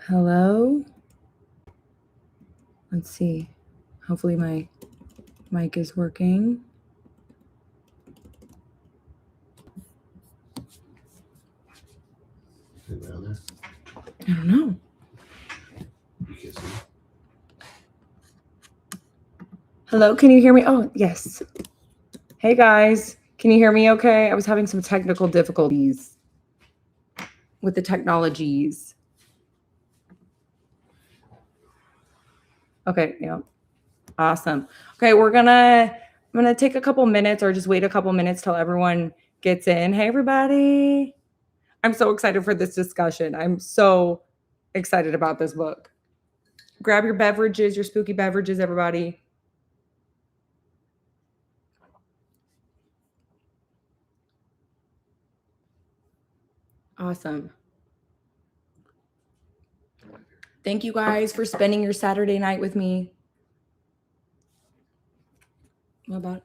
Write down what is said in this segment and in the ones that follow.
Hello? Let's see. Hopefully my mic is working. I don't know. Hello, can you hear me? Oh, yes. Hey guys, can you hear me okay? I was having some technical difficulties with the technologies. Okay, yeah. Awesome. Okay, I'm gonna take a couple minutes or just wait a couple minutes till everyone gets in. Hey everybody. I'm so excited for this discussion. I'm so excited about this book. Grab your beverages, your spooky beverages, everybody. Awesome. Thank you guys for spending your Saturday night with me. What about?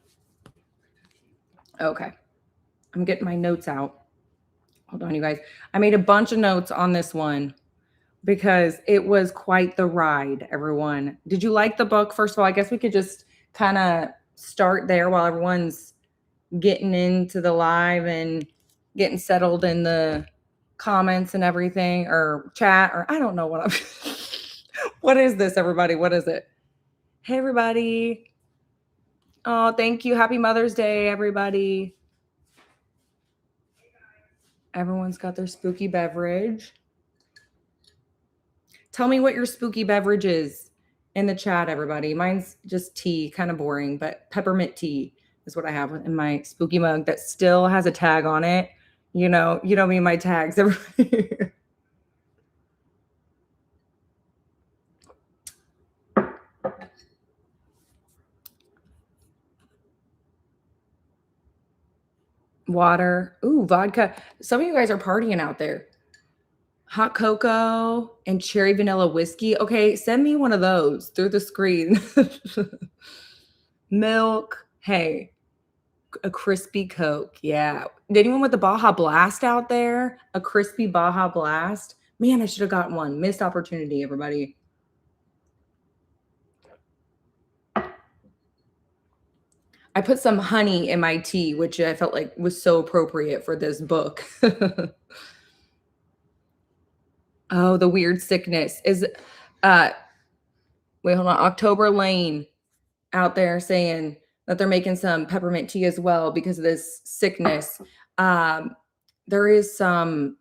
Okay. I'm getting my notes out. Hold on, you guys. I made a bunch of notes on this one because it was quite the ride, everyone. Did you like the book? First of all, I guess we could just kind of start there while everyone's getting into the live and getting settled in the comments and everything, or chat, or I don't know what I'm what is this, everybody? What is it? Hey everybody. Oh, thank you. Happy Mother's Day, everybody. Everyone's got their spooky beverage. Tell me what your spooky beverage is in the chat, everybody. Mine's just tea, kind of boring, but peppermint tea is what I have in my spooky mug that still has a tag on it. You know me, my tags. Water. Ooh, vodka. Some of you guys are partying out there. Hot cocoa and cherry vanilla whiskey. Okay, send me one of those through the screen. Milk. Hey, a crispy Coke. Yeah. Anyone with the Baja Blast out there? A crispy Baja Blast? Man, I should have gotten one. Missed opportunity, everybody. I put some honey in my tea, which I felt like was so appropriate for this book. Oh, the weird sickness is wait, hold on. October Lane out there saying that they're making some peppermint tea as well because of this sickness. There is some,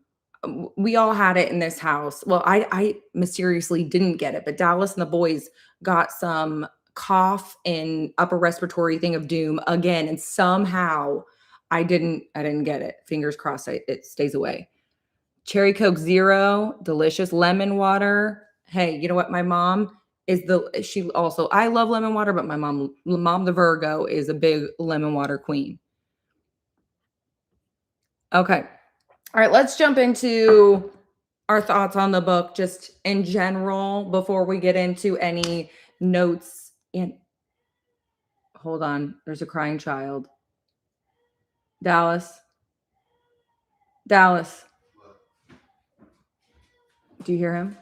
we all had it in this house. Well, I mysteriously didn't get it, but Dallas and the boys got some cough and upper respiratory thing of doom again, and somehow I didn't get it. Fingers crossed it stays away. Cherry Coke Zero, delicious. Lemon water. Hey, you know what? My mom she also, I love lemon water, but my mom the Virgo is a big lemon water queen. Okay. All right, let's jump into our thoughts on the book just in general before we get into any notes. Hold on, there's a crying child. Dallas. Do you hear him?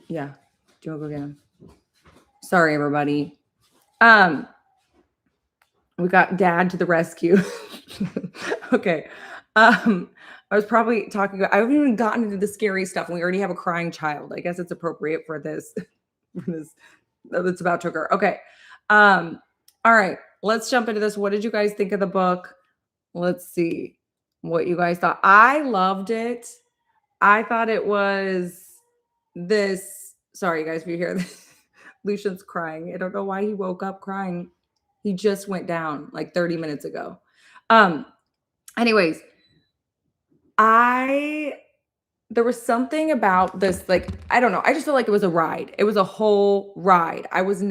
Yeah. Do you want to go get him? Sorry, everybody. We got dad to the rescue. Okay. I was probably talking about, I haven't even gotten into the scary stuff and we already have a crying child. I guess it's appropriate for this, that's about to occur. Okay. All right, let's jump into this. What did you guys think of the book? Let's see what you guys thought. I loved it. I thought it was this. Sorry, you guys, if you hear this. Lucian's crying. I don't know why he woke up crying. He just went down like 30 minutes ago. Anyways, there was something about this, like, I don't know. I just feel like it was a ride. It was a whole ride. I was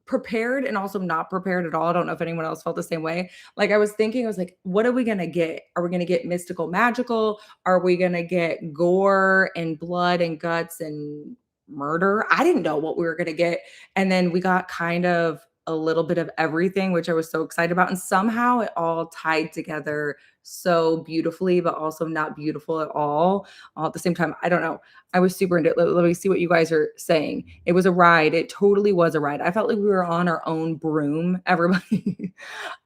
prepared and also not prepared at all. I don't know if anyone else felt the same way. Like I was like, what are we going to get? Are we going to get mystical, magical? Are we going to get gore and blood and guts and murder? I didn't know what we were going to get. And then we got kind of a little bit of everything, which I was so excited about. And somehow it all tied together so beautifully, but also not beautiful at all at the same time. I don't know. I was super into it. Let me see what you guys are saying. It was a ride. It totally was a ride. I felt like we were on our own broom, everybody.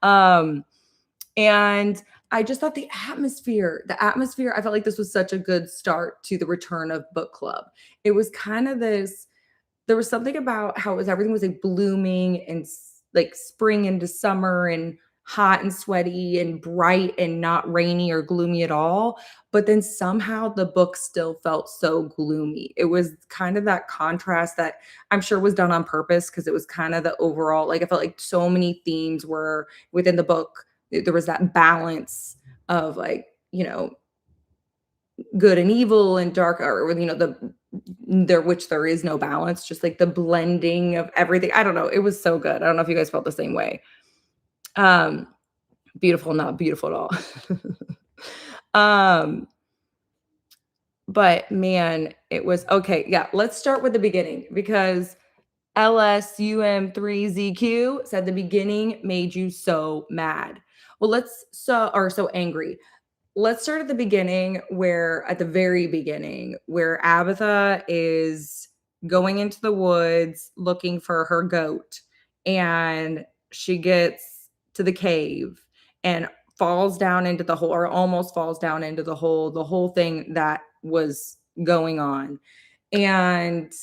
um, and I just thought the atmosphere, I felt like this was such a good start to the return of book club. It was kind of this, there was something about how it was everything was like blooming and like spring into summer and hot and sweaty and bright and not rainy or gloomy at all. But then somehow the book still felt so gloomy. It was kind of that contrast that I'm sure was done on purpose because it was kind of the overall, like I felt like so many themes were within the book. There was that balance of like, good and evil and dark, or which there is no balance, just like the blending of everything. I don't know, it was so good. I don't know if you guys felt the same way. um Beautiful, not beautiful at all. But man, it was okay. Yeah, let's start with the beginning because LSUM3ZQ said the beginning made you so mad. Well, so angry. Let's start at the beginning, where at the very beginning, where Abatha is going into the woods looking for her goat, and she gets to the cave and falls down into the hole, or almost falls down into the whole thing that was going on, and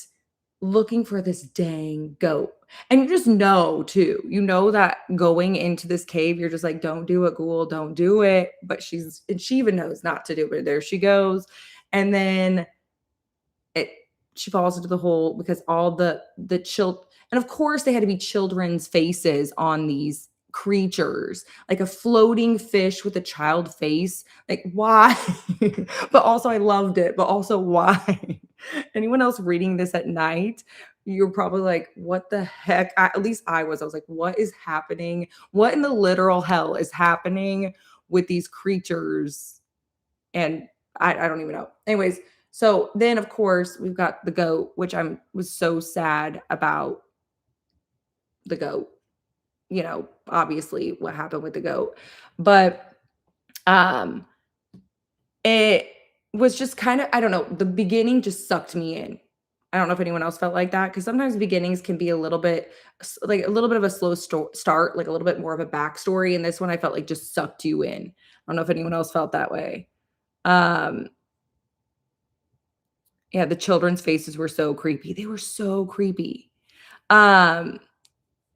looking for this dang goat. And you just know too, that going into this cave, you're just like, don't do it, ghoul, don't do it. But she even knows not to do it. There she goes. And then it she falls into the hole because all the child, and of course they had to be children's faces on these creatures, like a floating fish with a child face. Like, why? But also I loved it, but also why? Anyone else reading this at night, you're probably like, what the heck? At least I was like, what is happening? What in the literal hell is happening with these creatures? And I don't even know. Anyways, so then of course we've got the goat, which was so sad about the goat. Obviously what happened with the goat. But um it was just kind of, I don't know, the beginning just sucked me in. I don't know if anyone else felt like that, because sometimes beginnings can be a little bit like a little bit of a slow start, like a little bit more of a backstory. And this one I felt like just sucked you in. I don't know if anyone else felt that way. Um, yeah, the children's faces were so creepy. They were so creepy. Um,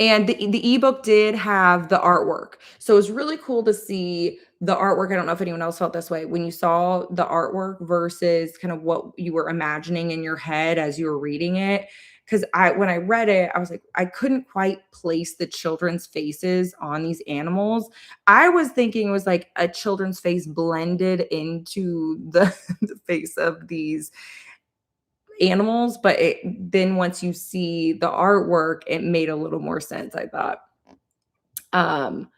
And the ebook did have the artwork. So it was really cool to see the artwork. I don't know if anyone else felt this way when you saw the artwork versus kind of what you were imagining in your head as you were reading it. Because when I read it, I was like, I couldn't quite place the children's faces on these animals. I was thinking it was like a children's face blended into the face of these animals, but then once you see the artwork, it made a little more sense, I thought. Um,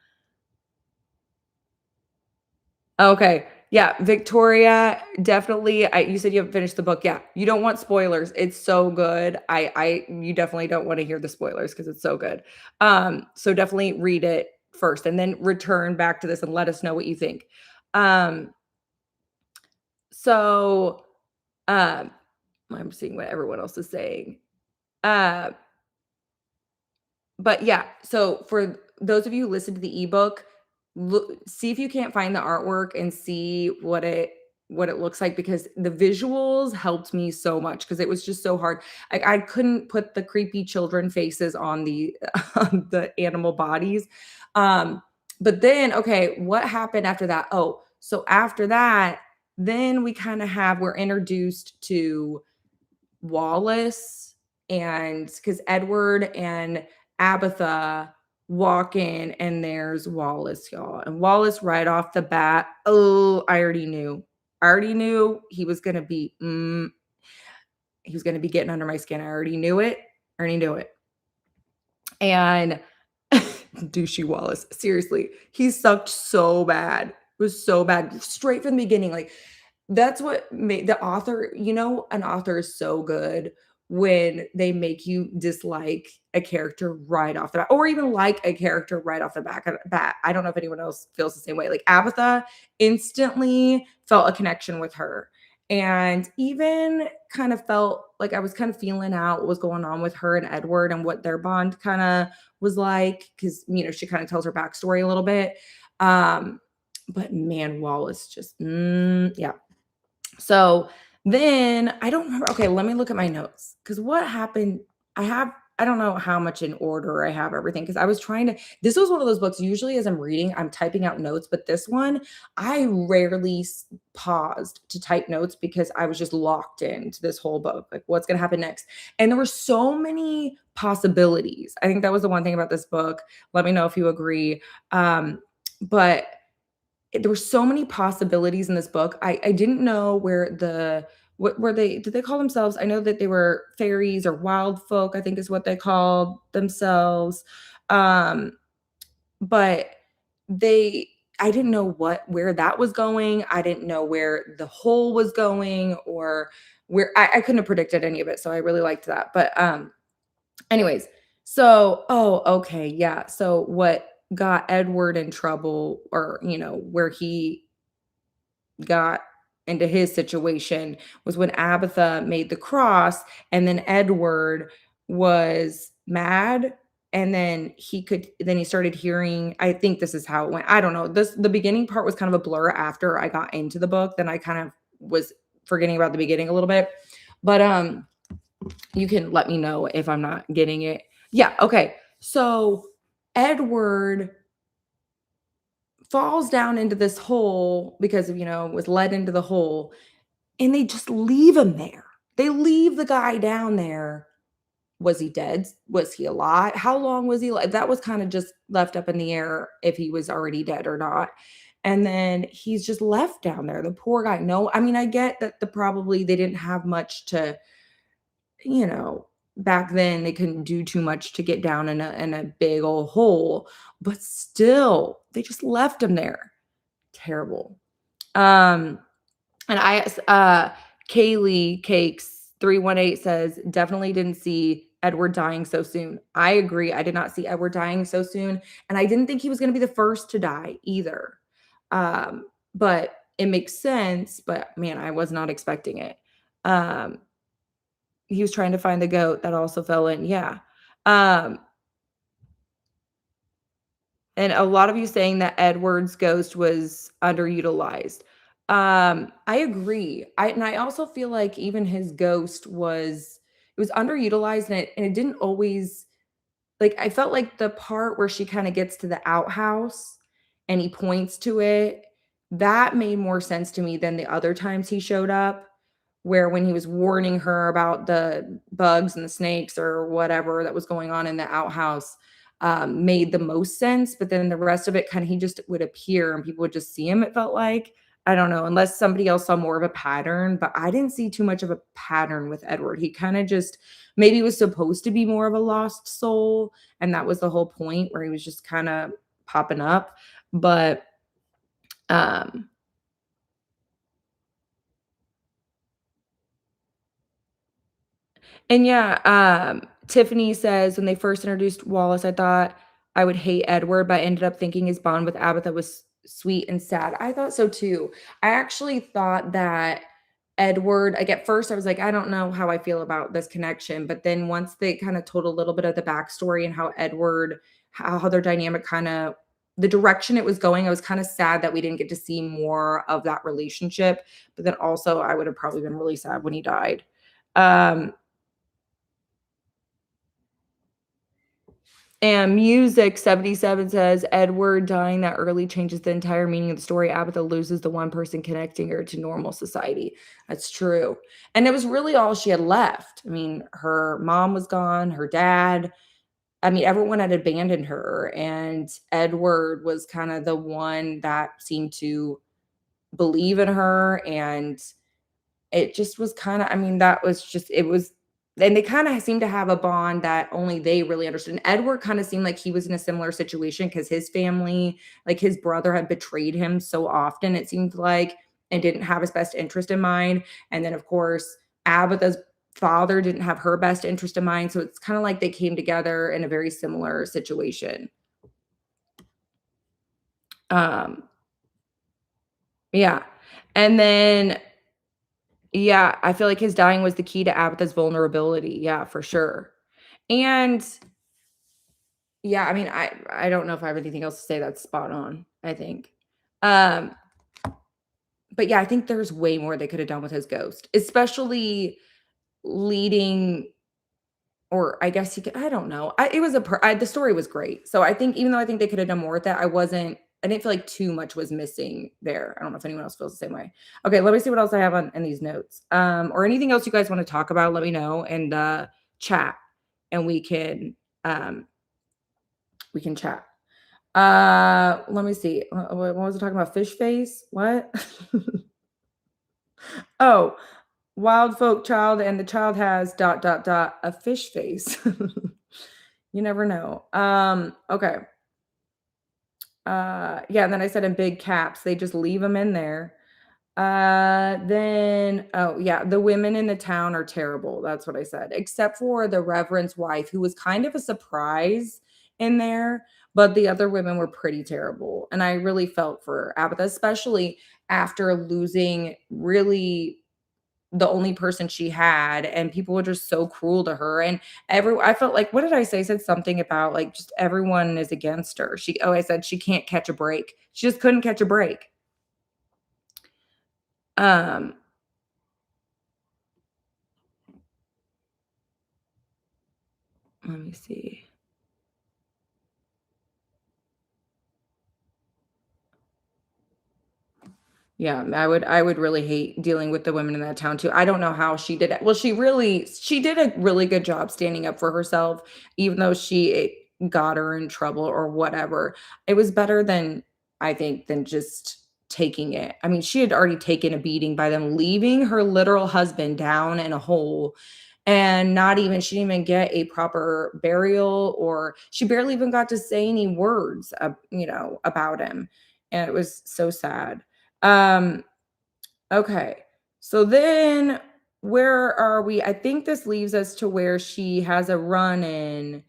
okay. Yeah, Victoria, definitely. You said you haven't finished the book. Yeah, you don't want spoilers. It's so good. You definitely don't want to hear the spoilers because it's so good. So definitely read it first and then return back to this and let us know what you think. Um, so um, I'm seeing what everyone else is saying. Uh, But yeah, so for those of you who listen to the ebook, see if you can't find the artwork and see what it looks like, because the visuals helped me so much because it was just so hard. I couldn't put the creepy children faces on the on the animal bodies. Um, but then okay, what happened after that? Oh, so after that, then we're introduced to Wallace, and because Edward and Abatha walk in and there's Wallace, y'all. And Wallace right off the bat, oh, I already knew. I already knew he was gonna be getting under my skin. I already knew it. I already knew it. And douchey Wallace, seriously, he sucked so bad. It was so bad. Straight from the beginning. Like that's what made the author, an author is so good when they make you dislike a character right off the bat, or even like a character right off the bat. I don't know if anyone else feels the same way. Like Abatha, instantly felt a connection with her. And even kind of felt like I was kind of feeling out what was going on with her and Edward and what their bond kind of was like, because she kind of tells her backstory a little bit. But man, Wallace just yeah. So then I don't remember. Okay, let me look at my notes because what happened? I have, I don't know how much in order I have everything because I was trying to. This was one of those books. Usually, as I'm reading, I'm typing out notes, but this one, I rarely paused to type notes because I was just locked into this whole book. Like, what's going to happen next? And there were so many possibilities. I think that was the one thing about this book. Let me know if you agree. But there were so many possibilities in this book. I didn't know where what were they, did they call themselves? I know that they were fairies or wild folk, I think is what they called themselves. Um, but they I didn't know where that was going. I didn't know where the hole was going or where I couldn't have predicted any of it. So I really liked that. But anyways, so okay, yeah. So what got Edward in trouble, or where he got into his situation, was when Abatha made the cross, and then Edward was mad, and then he started hearing, I think this is how it went. I don't know. The beginning part was kind of a blur after I got into the book. Then I kind of was forgetting about the beginning a little bit. But you can let me know if I'm not getting it. Yeah, okay. So Edward falls down into this hole because was led into the hole, and they just leave him there. They leave the guy down there. Was he dead? Was he alive? How long was he alive? That was kind of just left up in the air if he was already dead or not. And then he's just left down there. The poor guy. No, I mean, I get that probably they didn't have much to, you know, back then they couldn't do too much to get down in a big old hole, but still, they just left him there. Terrible. Um, and Kaylee Cakes 318 says, definitely didn't see Edward dying so soon. I agree. I did not see Edward dying so soon. And I didn't think he was going to be the first to die either. But it makes sense. But man, I was not expecting it. He was trying to find the goat that also fell in. Yeah. Um, and a lot of you saying that Edward's ghost was underutilized. I agree. I also feel like even his ghost was underutilized, and it didn't always, like, I felt like the part where she kind of gets to the outhouse and he points to it, that made more sense to me than the other times he showed up, where when he was warning her about the bugs and the snakes or whatever that was going on in the outhouse, made the most sense. But then the rest of it, kind of, he just would appear and people would just see him, it felt like. I don't know, unless somebody else saw more of a pattern, but I didn't see too much of a pattern with Edward. He kind of just maybe was supposed to be more of a lost soul, and that was the whole point, where he was just kind of popping up. But um and yeah, Tiffany says, when they first introduced Wallace, I thought I would hate Edward, but I ended up thinking his bond with Abatha was sweet and sad. I thought so too. I actually thought that Edward, like at first I was like, I don't know how I feel about this connection. But then once they kind of told a little bit of the backstory and how Edward, how their dynamic kind of, the direction it was going, I was kind of sad that we didn't get to see more of that relationship. But then also I would have probably been really sad when he died. Um, And Music 77 says, Edward dying that early changes the entire meaning of the story. Abatha loses the one person connecting her to normal society. That's true. And it was really all she had left. I mean, her mom was gone, her dad. I mean, everyone had abandoned her. And Edward was kind of the one that seemed to believe in her. And it just was kinda, I mean, that was just, it was, and they kinda seemed to have a bond that only they really understood. And Edward kinda seemed like he was in a similar situation because his family, like, his brother had betrayed him so often, it seemed like, and didn't have his best interest in mind. And then, of course, Abatha's father didn't have her best interest in mind, so it's kinda like they came together in a very similar situation. Um, yeah, and then yeah, I feel like his dying was the key to Abatha's vulnerability, yeah, for sure. And yeah, I mean, I don't know if I have anything else to say that's spot on, I think. Um, but yeah, I think there's way more they could have done with his ghost, especially leading or I guess you could I don't know. It was the story was great. So I think even though I think they could have done more with that, I didn't feel like too much was missing there. I don't know if anyone else feels the same way. Okay, let me see what else I have on in these notes. Or anything else you guys want to talk about, let me know and chat and um we can chat. Let me see. What was I talking about? Fish face? What? Oh, wild folk child, and the child has dot dot dot a fish face. You never know. Okay. Yeah, and then I said in big caps, they just leave them in there. Then oh yeah, the women in the town are terrible. That's what I said. Except for the reverend's wife, who was kind of a surprise in there, but the other women were pretty terrible. And I really felt for Abatha, especially after losing really the only person she had, and people were just so cruel to her, and I felt like what did I say? I said something about, like, just everyone is against her. I said she can't catch a break. She just couldn't catch a break. Um, let me see. Yeah, I would really hate dealing with the women in that town too. I don't know how she did it. Well, she did a really good job standing up for herself, even though got her in trouble or whatever. It was better than I think than just taking it. I mean, she had already taken a beating by them leaving her literal husband down in a hole and not even she didn't even get a proper burial or she barely even got to say any words, about him. And it was so sad. Um, okay. So then where are we? I think this leaves us to where she has a run-in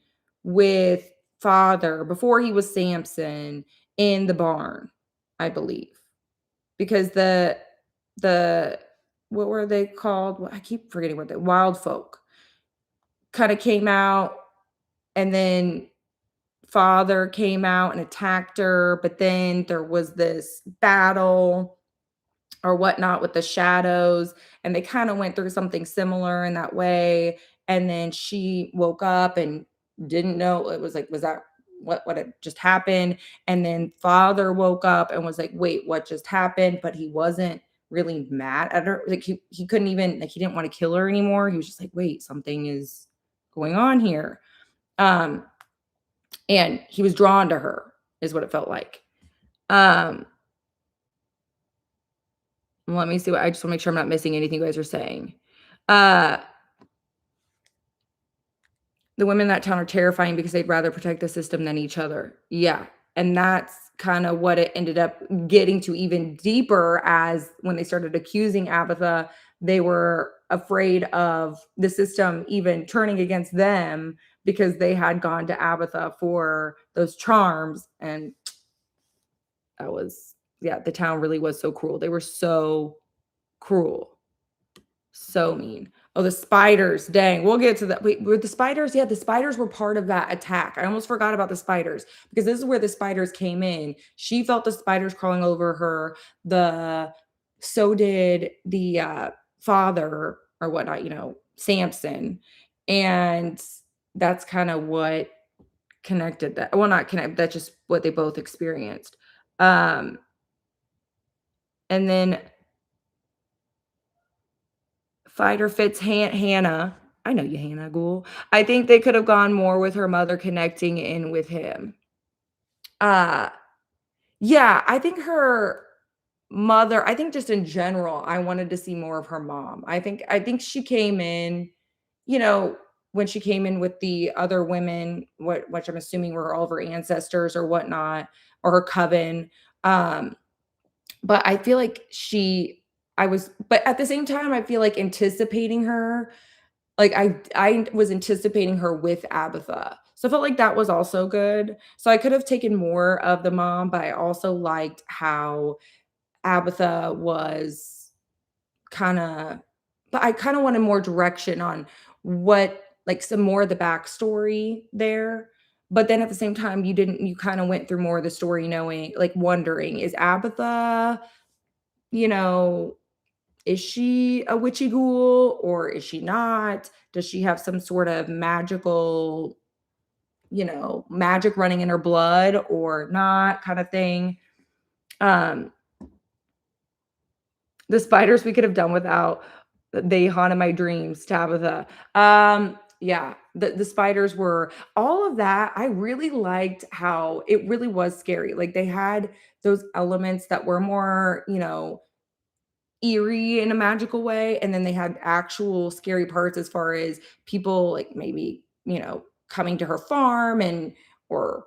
with father before he was Samson in the barn, I believe. Because the what were they called? I keep forgetting what they wild folk kind of came out and then father came out and attacked her, but then there was this battle or whatnot with the shadows, and they kinda went through something similar in that way, and then she woke up and didn't know it was like, was that what had just happened? And then father woke up and was like, "Wait, what just happened?" But he wasn't really mad at her, like, he couldn't even like, he didn't wanna kill her anymore, he was just like, "Wait, something is going on here." Um, and he was drawn to her, is what it felt like. Um, let me see what I just wanna make sure I'm not missing anything you guys are saying. Uh, the women in that town are terrifying because they'd rather protect the system than each other. Yeah, and that's kinda what it ended up getting to even deeper as when they started accusing Abatha, they were afraid of the system even turning against them because they had gone to Abatha for those charms, and that was yeah, the town really was so cruel. They were so cruel. So mean. Oh, the spiders, dang, we'll get to that. Wait, were the spiders? Yeah, the spiders were part of that attack. I almost forgot about the spiders because this is where the spiders came in. She felt the spiders crawling over her. The so did the father or whatnot, Samson. And that's kind of what connected that. Well, not connect, that's just what they both experienced. Um, and then Fighter fits Hannah. I know you, Hannah Ghoul. I think they could have gone more with her mother connecting in with him. Uh, yeah, I think her mother I think just in general, I wanted to see more of her mom. I think she came in, you know, when she came in with the other women, which I'm assuming were all of her ancestors or whatnot, or her coven. Um, but I feel like but at the same time, I feel like anticipating her Like, I was anticipating her with Abatha. So I felt like that was also good. So I could have taken more of the mom, but I also liked how Abatha was kinda but I kinda wanted more direction on what like, some more of the backstory there, but then at the same time, you kinda went through more of the story knowing like, wondering, is Abatha, you know, is she a witchy ghoul or is she not? Does she have some sort of magical, magic running in her blood or not kinda thing? Um, the spiders we could have done without. They haunted my dreams, Tabitha. Yeah, the spiders were all of that. I really liked how it really was scary. Like they had those elements that were more, eerie in a magical way, and then they had actual scary parts as far as people like maybe, coming to her farm and or,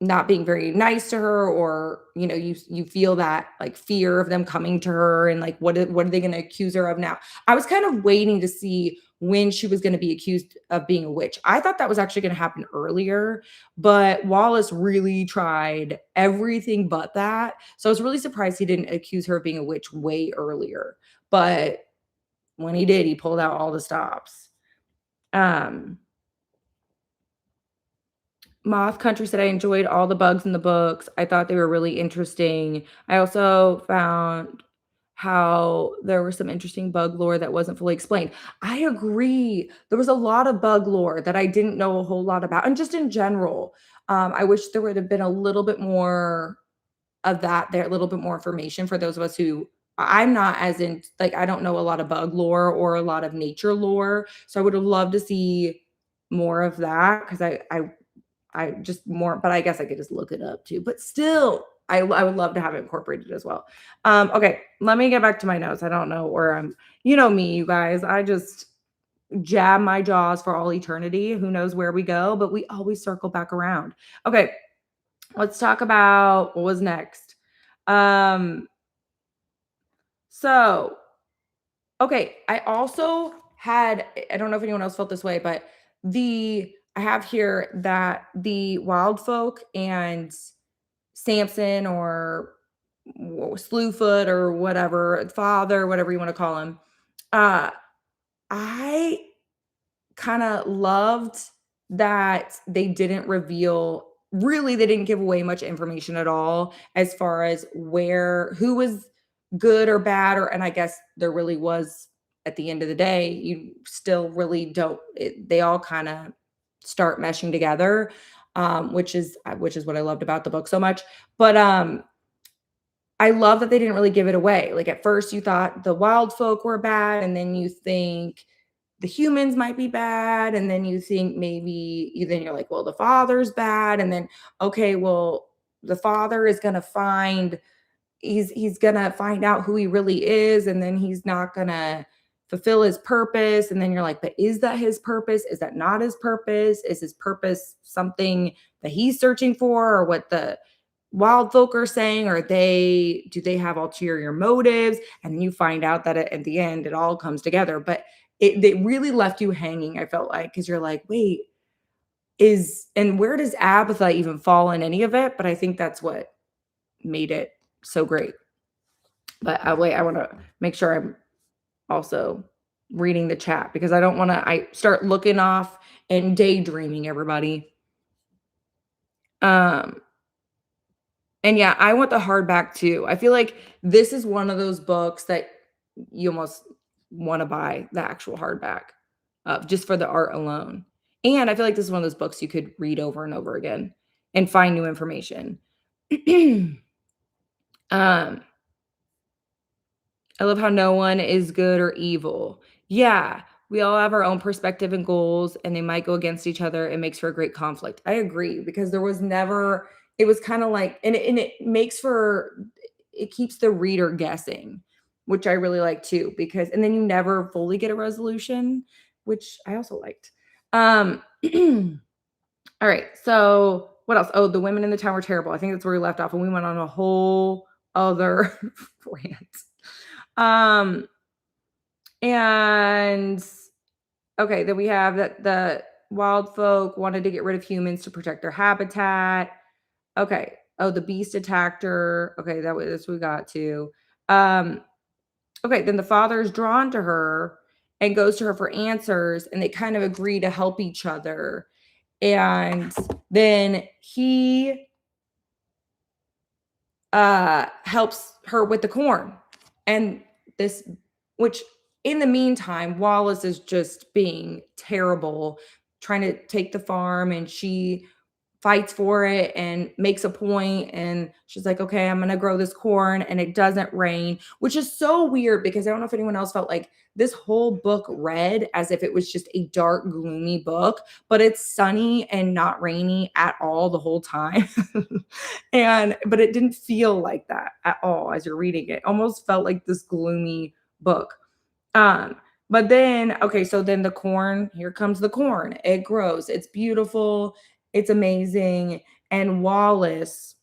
not being very nice to her or you feel that like fear of them coming to her and like what are they going to accuse her of now. I was kind of waiting to see when she was going to be accused of being a witch. I thought that was actually going to happen earlier, but Wallace really tried everything but that, so I was really surprised he didn't accuse her of being a witch way earlier, but when he did, he pulled out all the stops. um Moth Country said, "I enjoyed all the bugs in the books. I thought they were really interesting. I also found how there was some interesting bug lore that wasn't fully explained." I agree. There was a lot of bug lore that I didn't know a whole lot about, and just in general. I wish there would have been a little bit more of that there, a little bit more information for those of us who I'm not as in like, I don't know a lot of bug lore or a lot of nature lore, so I would have loved to see more of that because I just more but I guess I could just look it up too, but still, I would love to have it incorporated as well. Okay, let me get back to my notes. I don't know where I'm you know me, you guys, I just jab my jaws for all eternity. Who knows where we go, but we always circle back around. Okay, let's talk about what was next. Um, so okay, I also had I don't know if anyone else felt this way, but I have here that the wild folk and Samson or Slewfoot or whatever, father, whatever you want to call him. Uh, I kind of loved that they didn't reveal really they didn't give away much information at all as far as who was good or bad or and I guess there really was at the end of the day you still really don't they all kind of start meshing together, which is what I loved about the book so much. But I love that they didn't really give it away. Like at first you thought the wild folk were bad and then you think the humans might be bad and then you think then you're like, well, the father's bad and then okay, well, the father is going to he's going to find out who he really is and then he's not going to fulfill his purpose and then you're like, but is that his purpose? Is that not his purpose? Is his purpose something that he's searching for or what the wild folk are saying or do they have ulterior motives and then you find out that at the end it all comes together but they really left you hanging I felt like because you're like wait is and where does Abatha even fall in any of it but I think that's what made it so great but wait I want to make sure I'm also reading the chat because I don't want to I start looking off and daydreaming everybody. um And yeah, I want the hardback too. I feel like this is one of those books that you almost wanna buy the actual hardback, just for the art alone. And I feel like this is one of those books you could read over and over again and find new information. Um, I love how no one is good or evil. Yeah, we all have our own perspective and goals, and they might go against each other. It makes for a great conflict. I agree because there was never it was kinda like and it makes for it keeps the reader guessing, which I really like too, because and then you never fully get a resolution, which I also liked. Um, all right, so what else? Oh, the women in the town were terrible. I think that's where we left off, and we went on a whole other rant. Um, and Okay, then we have that the wild folk wanted to get rid of humans to protect their habitat. Okay. Oh, the beast attacked her. Okay, that was this we got to. Um, okay, then the father is drawn to her and goes to her for answers, and they kind of agree to help each other. And then he helps her with the corn. And this, which in the meantime, Wallace is just being terrible, trying to take the farm, and she fights for it and makes a point, and she's like, okay, I'm gonna grow this corn, and it doesn't rain, which is so weird because I don't know if anyone else felt like this whole book read as if it was just a dark, gloomy book, but it's sunny and not rainy at all the whole time. And but it didn't feel like that at all as you're reading it. Almost felt like this gloomy book. Um, but then, okay, so then the corn, here comes the corn. It grows. It's beautiful. It's amazing. And Wallace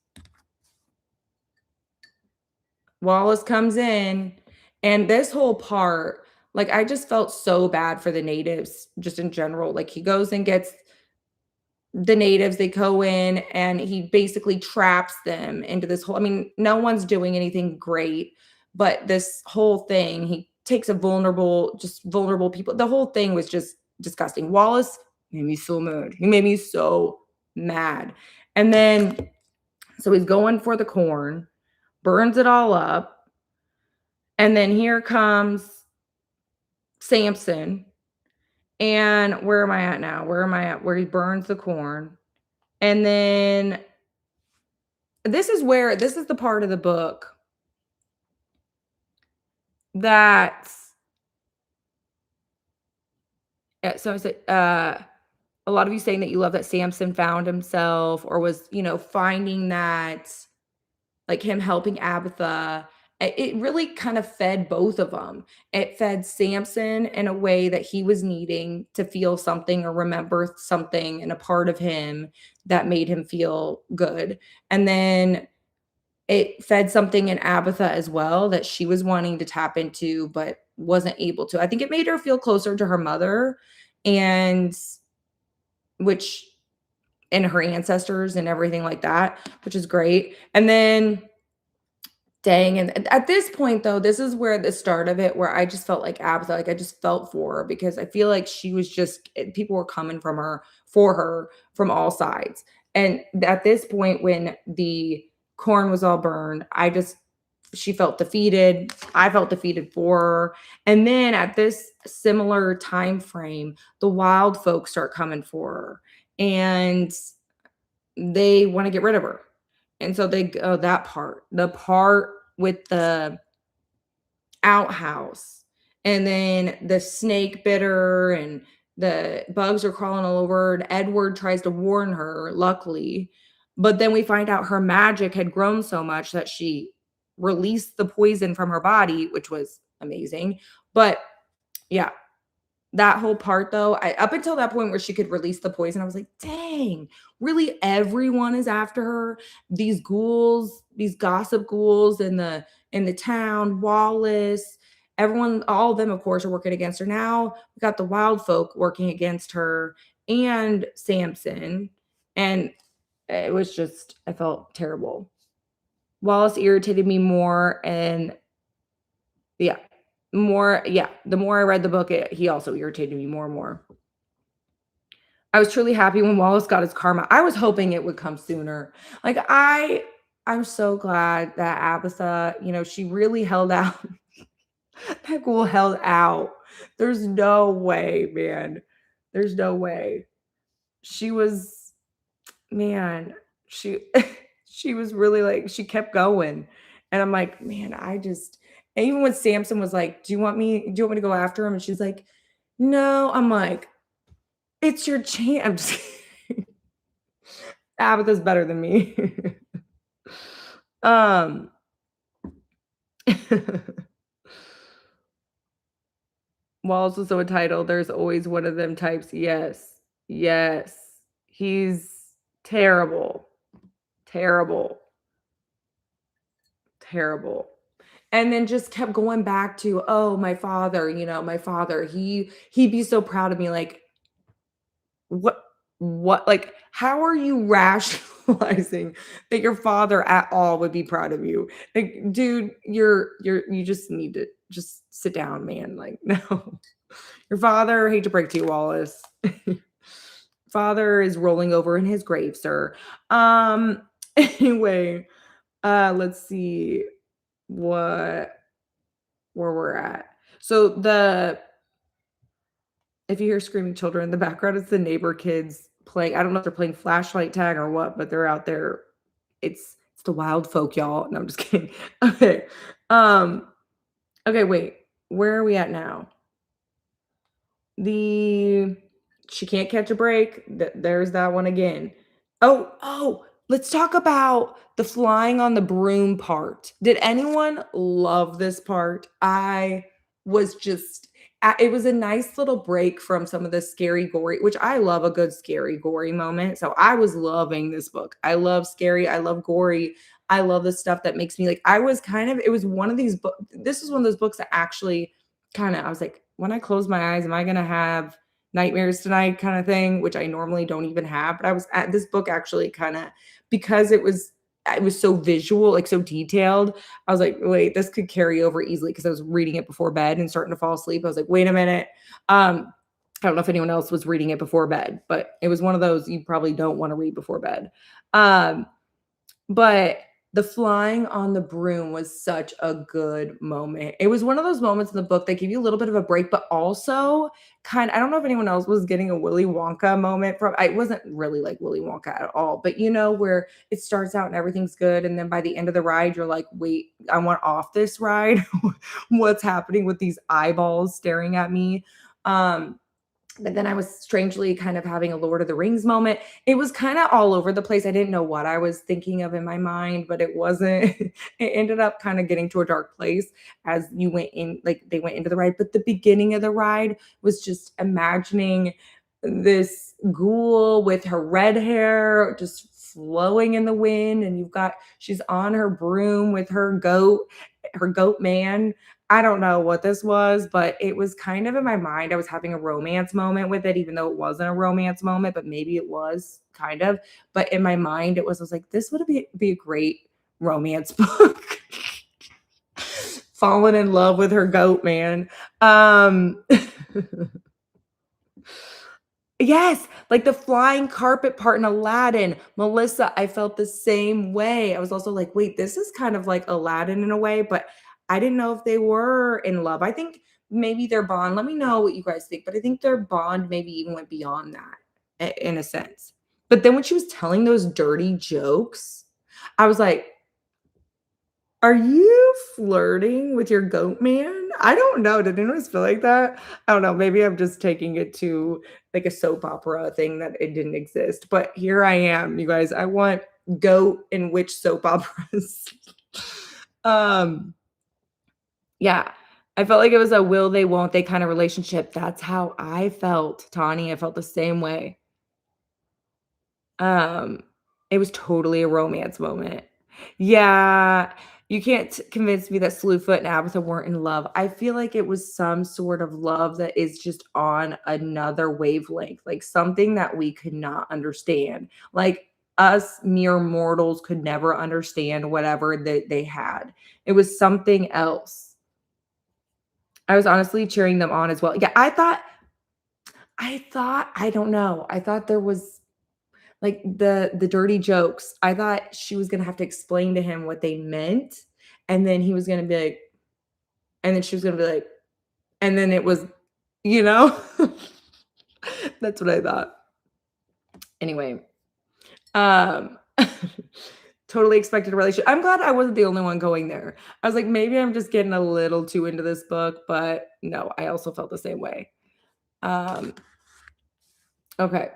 comes in, and this whole part, like I just felt so bad for the natives just in general. Like he goes and gets the natives, they go in and he basically traps them into this whole, I mean, no one's doing anything great, but this whole thing, he takes a vulnerable, just vulnerable people. The whole thing was just disgusting. Wallace made me so mad. He made me so mad. And then so he's going for the corn, burns it all up, and then here comes Samson. And where am I at now? Where am I at? Where he burns the corn. And then this is the part of the book that so I said a lot of you saying that you love that Samson found himself or was, finding that like him helping Abatha. It really kind of fed both of them. It fed Samson in a way that he was needing to feel something or remember something in a part of him that made him feel good. And then it fed something in Abatha as well that she was wanting to tap into, but wasn't able to. I think it made her feel closer to her mother and which and her ancestors and everything like that, which is great. And then dang, and at this point though, this is where the start of it where I just felt like Abatha, like I just felt for her because I feel like she was just people were coming from her for her from all sides. And at this point when the corn was all burned, she felt defeated. I felt defeated for her. And then at this similar time frame, the wild folks start coming for her and they want to get rid of her. And so they go that part, the part with the outhouse, and then the snake bit her, and the bugs are crawling all over. And Edward tries to warn her, luckily. But then we find out her magic had grown so much that she released the poison from her body, which was amazing. But yeah, that whole part though, up until that point where she could release the poison, I was like, dang, really everyone is after her. These ghouls, these gossip ghouls in the town, Wallace, everyone, all of them, of course, are working against her. Now we got the wild folk working against her and Samson. And it was just, I felt terrible. Wallace irritated me more, and yeah, the more I read the book, he also irritated me more and more. I was truly happy when Wallace got his karma. I was hoping it would come sooner. Like I'm so glad that Abatha, she really held out. That ghoul held out. There's no way, man. There's no way. She was, man, she she was really like she kept going. And I'm like, man, and even when Samson was like, do you want me to go after him? And she's like, no. I'm like, it's your chance. I'm just Abatha's better than me. um Walls was so entitled. There's always one of them types. Yes. Yes. He's terrible. Terrible. Terrible. And then just kept going back to, oh, my father, my father, he'd be so proud of me. Like, what like, how are you rationalizing that your father at all would be proud of you? Like, dude, you just need to just sit down, man. Like, no. Your father, hate to break to you, Wallace. Father is rolling over in his grave, sir. Anyway, let's see where we're at. So if you hear screaming children in the background, it's the neighbor kids playing. I don't know if they're playing flashlight tag or what, but they're out there. It's the wild folk, y'all. No, I'm just kidding. Okay. Um, okay, wait. Where are we at now? She can't catch a break. There's that one again. Oh, let's talk about the flying on the broom part. Did anyone love this part? I was just it was a nice little break from some of the scary gory, which I love a good scary gory moment. So I was loving this book. I love scary, I love gory. I love the stuff that makes me like I was kind of it was one of these books. This is one of those books that actually I was like, when I close my eyes, am I gonna have nightmares tonight kind of thing, which I normally don't even have. But I was at this book actually because it was so visual, like so detailed. I was like, wait, this could carry over easily because I was reading it before bed and starting to fall asleep. I was like, wait a minute. I don't know if anyone else was reading it before bed, but it was one of those you probably don't want to read before bed. But the flying on the broom was such a good moment. It was one of those moments in the book that give you a little bit of a break, but also I don't know if anyone else was getting a Willy Wonka moment from it wasn't really like Willy Wonka at all, but where it starts out and everything's good, and then by the end of the ride, you're like, wait, I want off this ride. What's happening with these eyeballs staring at me? But then I was strangely kind of having a Lord of the Rings moment. It was kind of all over the place. I didn't know what I was thinking of in my mind, but it wasn't. It ended up kind of getting to a dark place as you went in, like they went into the ride. But the beginning of the ride was just imagining this ghoul with her red hair just flowing in the wind, and she's on her broom with her goat man. I don't know what this was, but it was kind of in my mind. I was having a romance moment with it, even though it wasn't a romance moment, but maybe it was kind of. But in my mind, I was like, this would be a great romance book. Falling in love with her goat man. Yes, like the flying carpet part in Aladdin. Melissa, I felt the same way. I was also like, wait, this is kind of like Aladdin in a way, but I didn't know if they were in love. I think maybe their bond, let me know what you guys think, but I think their bond maybe even went beyond that in a sense. But then when she was telling those dirty jokes, I was like, are you flirting with your goat man? I don't know. Did anyone else feel like that? I don't know. Maybe I'm just taking it to like a soap opera thing that it didn't exist. But here I am, you guys. I want goat and witch soap operas. um, yeah. I felt like it was a will they, won't they kind of relationship. That's how I felt, Tani. I felt the same way. Um, it was totally a romance moment. Yeah, you can't convince me that Slewfoot and Abatha weren't in love. I feel like it was some sort of love that is just on another wavelength, like something that we could not understand. Like us mere mortals could never understand whatever that they had. It was something else. I was honestly cheering them on as well. Yeah, I don't know. I thought there was like the dirty jokes. I thought she was gonna have to explain to him what they meant, and then he was gonna be like, and then she was gonna be like, and then it was, you know? That's what I thought. Anyway, um, totally expected a relationship. I'm glad I wasn't the only one going there. I was like, maybe I'm just getting a little too into this book, but no, I also felt the same way. Okay.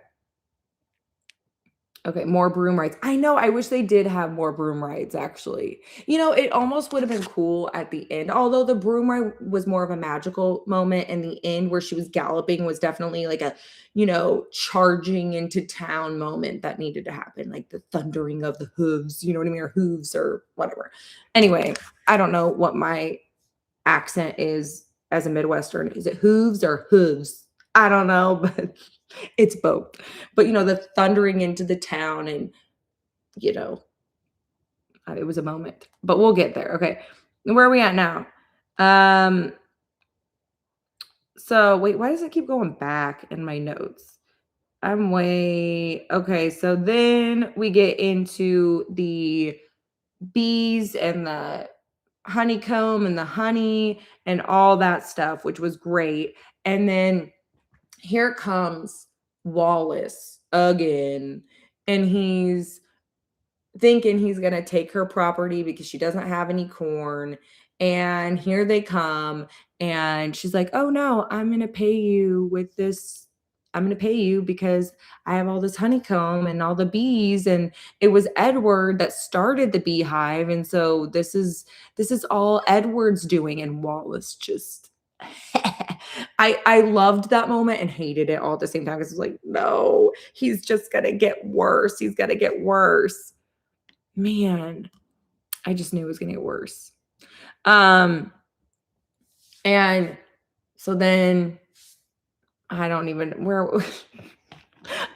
Okay, more broom rides. I know, I wish they did have more broom rides, actually. It almost would have been cool at the end, although the broom ride was more of a magical moment, and the end where she was galloping was definitely like a, charging into town moment that needed to happen, like the thundering of the hooves, you know what I mean? Or hooves or whatever. Anyway, I don't know what my accent is as a Midwestern. Is it hooves or hooves? I don't know, but it's both. But the thundering into the town, and you know, it was a moment. But we'll get there. Okay. Where are we at now? Um so wait, why does it keep going back in my notes? I'm way okay. So then we get into the bees and the honeycomb and the honey and all that stuff, which was great. And then here comes Wallace again, and he's thinking he's going to take her property because she doesn't have any corn. And here they come. And she's like, oh no, I'm going to pay you with this. I'm going to pay you because I have all this honeycomb and all the bees. And it was Edward that started the beehive. And so this is all Edward's doing. And Wallace just I loved that moment and hated it all at the same time, because it was like, no, he's just gonna get worse. He's gonna get worse. Man, I just knew it was gonna get worse. And so then I don't even where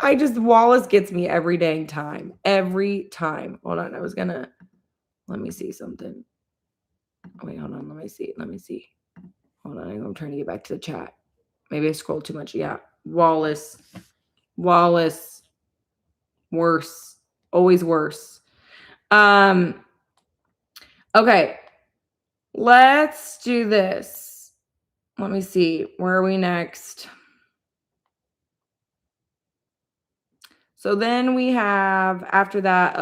Wallace gets me every dang time. Every time. Hold on. Let me see something. Wait, hold on. Let me see. Hold on. I'm trying to get back to the chat. Maybe I scrolled too much. Yeah. Wallace. Worse. Always worse. Okay. Let's do this. Let me see. Where are we next? So then we have, after that,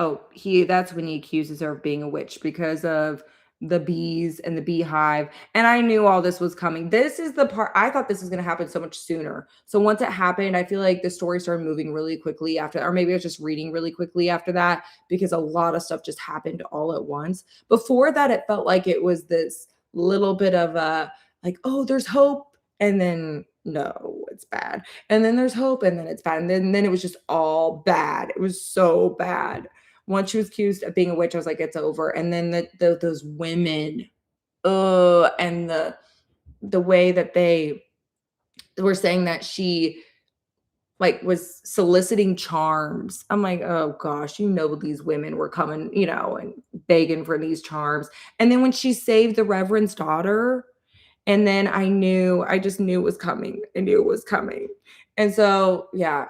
that's when he accuses her of being a witch because of the bees and the beehive. And I knew all this was coming. This is the part I thought this was going to happen so much sooner. So once it happened, I feel like the story started moving really quickly after, or maybe I was just reading really quickly after that, because a lot of stuff just happened all at once. Before that, it felt like it was this little bit of a, like, oh, there's hope. And then no, it's bad. And then there's hope, and then it's bad. And then it was just all bad. It was so bad. Once she was accused of being a witch, I was like, it's over. And then those women, and the way that they were saying that she like was soliciting charms. I'm like, oh gosh, these women were coming, and begging for these charms. And then when she saved the Reverend's daughter, and then I just knew it was coming. I knew it was coming. And so, yeah,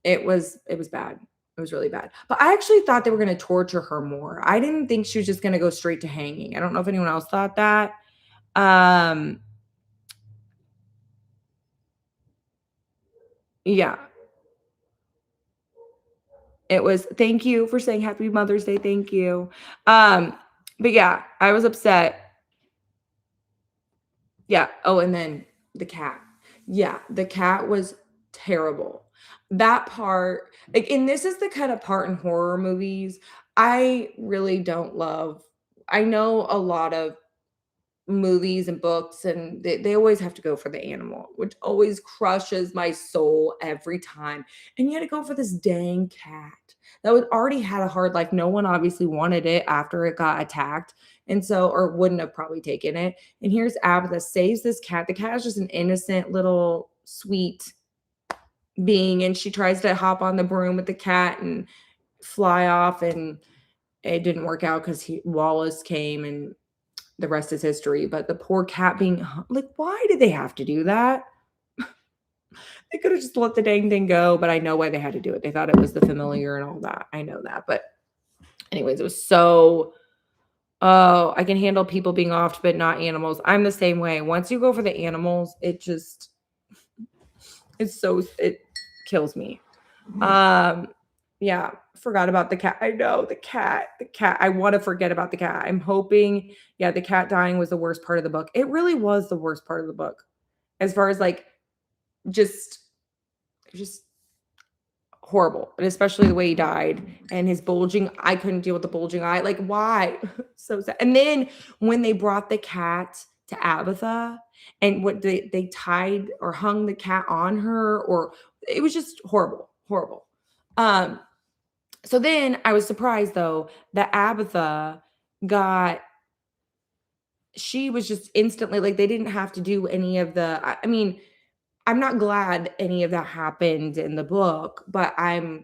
it was bad. It was really bad. But I actually thought they were going to torture her more. I didn't think she was just going to go straight to hanging. I don't know if anyone else thought that. Yeah. It was, thank you for saying happy Mother's Day. Thank you. But yeah, I was upset. Yeah. Oh, and then the cat. Yeah, the cat was terrible. That part, like, and this is the kind of part in horror movies I really don't love. I know a lot of movies and books, and they always have to go for the animal, which always crushes my soul every time. And you had to go for this dang cat that was already had a hard life. No one obviously wanted it after it got attacked, and so, or wouldn't have probably taken it. And here's Abatha saves this cat. The cat is just an innocent little sweet being, and she tries to hop on the broom with the cat and fly off, and it didn't work out because Wallace came, and the rest is history. But the poor cat being like, why did they have to do that? They could have just let the dang thing go, but I know why they had to do it. They thought it was the familiar and all that. I know that. But anyways, it was so, oh, I can handle people being off, but not animals. I'm the same way. Once you go for the animals, it kills me. Yeah, forgot about the cat. I know the cat. I want to forget about the cat. I'm hoping, yeah, the cat dying was the worst part of the book. It really was the worst part of the book. As far as like just horrible, and especially the way he died and his bulging. I couldn't deal with the bulging eye. Like, why? So sad. And then when they brought the cat to Abatha, and what they tied or hung the cat on her, or it was just horrible, horrible. So then I was surprised though that Abatha got she was just instantly like they didn't have to do any of the I mean, I'm not glad any of that happened in the book, but I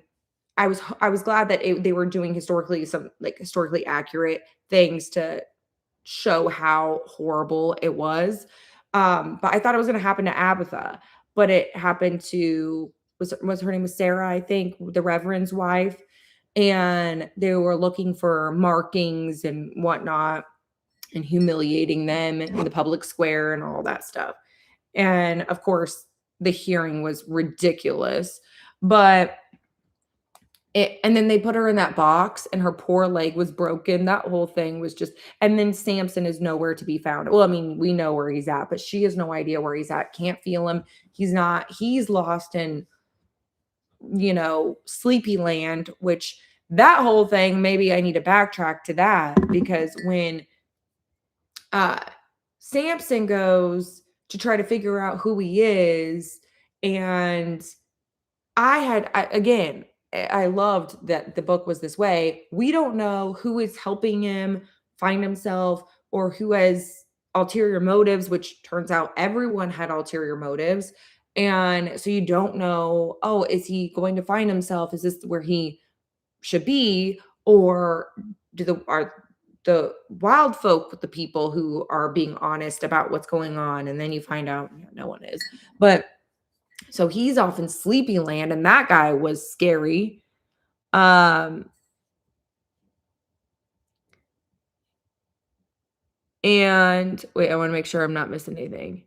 was glad that they were doing historically accurate things to show how horrible it was. But I thought it was going to happen to Abatha, but it happened to was her name was Sarah, I think, the Reverend's wife, and they were looking for markings and whatnot and humiliating them in the public square and all that stuff. And of course, the hearing was ridiculous, but and then they put her in that box and her poor leg was broken. That whole thing was just, and then Samson is nowhere to be found. Well, I mean, we know where he's at, but she has no idea where he's at. Can't feel him. He's lost in, Sleepy Land, which that whole thing, maybe I need to backtrack to that because when uh Samson goes to try to figure out who he is, and again, I loved that the book was this way. We don't know who is helping him find himself or who has ulterior motives, which turns out everyone had ulterior motives. And so you don't know, oh, is he going to find himself? Is this where he should be? Or are the wild folk the people who are being honest about what's going on? And then you find out no one is. But so he's off in Sleepy Land, and that guy was scary. And wait, I want to make sure I'm not missing anything.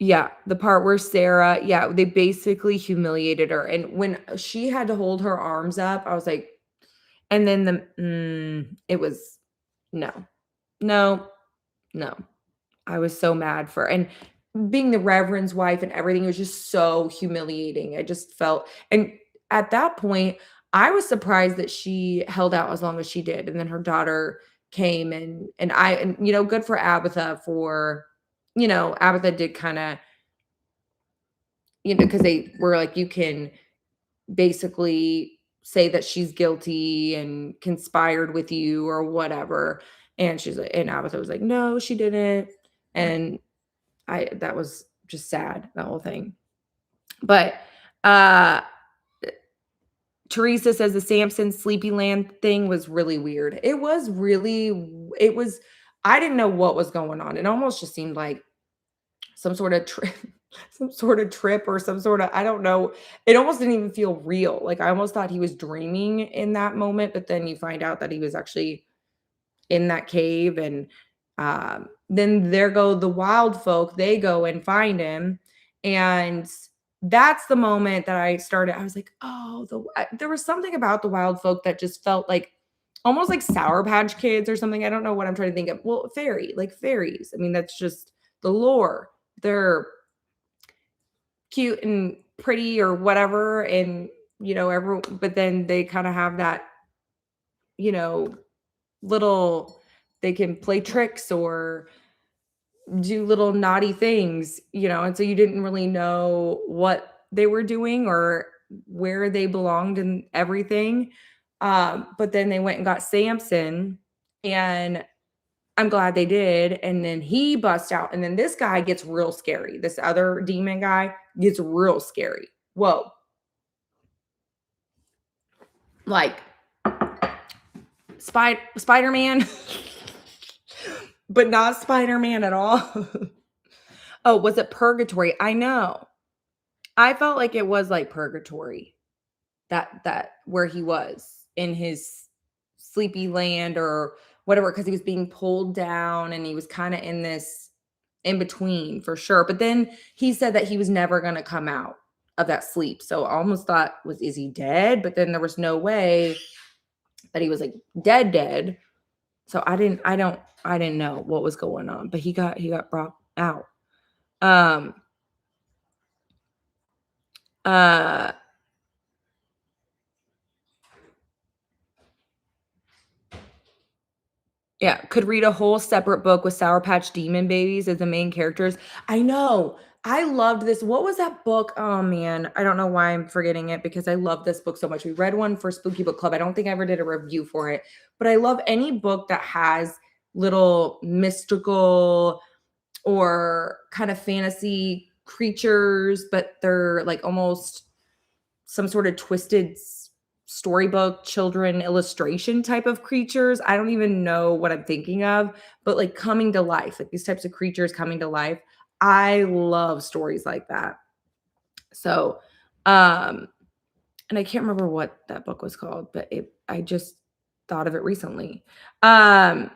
Yeah, the part where Sarah, yeah, they basically humiliated her. And when she had to hold her arms up, I was like, and then it was no, no, no. I was so mad for, and being the Reverend's wife and everything was just so humiliating. I just felt, and at that point, I was surprised that she held out as long as she did. And then her daughter came and good for Abatha for, Abatha did kind of, because they were like, you can basically say that she's guilty and conspired with you or whatever. And she's like, and Abatha was like, no, she didn't. And that was just sad, that whole thing. But Teresa says the Samson Sleepy Land thing was really weird. I didn't know what was going on. It almost just seemed like some sort of trip, some sort of trip or some sort of, I don't know. It almost didn't even feel real. Like I almost thought he was dreaming in that moment, but then you find out that he was actually in that cave. And then there go the wild folk. They go and find him. And that's the moment that I was like, oh, there was something about the wild folk that just felt like almost like Sour Patch Kids or something. I don't know what I'm trying to think of. Well, fairies. I mean, that's just the lore. They're cute and pretty or whatever. And, but then they kind of have that, little, they can play tricks or do little naughty things, and so you didn't really know what they were doing or where they belonged and everything. But then they went and got Samson, and I'm glad they did. And then he busts out, and then this guy gets real scary. This other demon guy gets real scary. Whoa. Like Spider-Man, but not Spider-Man at all. Oh, was it Purgatory? I know. I felt like it was like Purgatory. That where he was in his sleepy land or whatever, because he was being pulled down and he was kind of in this in between for sure. But then he said that he was never going to come out of that sleep. So I almost thought, is he dead? But then there was no way that he was like dead. So I didn't know what was going on, but he got brought out. Uh Yeah, could read a whole separate book with Sour Patch Demon babies as the main characters. I know. I loved this. What was that book? Oh man, I don't know why I'm forgetting it because I love this book so much. We read one for Spooky Book Club. I don't think I ever did a review for it, but I love any book that has little mystical or kind of fantasy creatures, but they're like almost some sort of twisted storybook children illustration type of creatures. I don't even know what I'm thinking of, but like coming to life, like these types of creatures coming to life. I love stories like that. So, um, and I can't remember what that book was called, but I just thought of it recently. Um,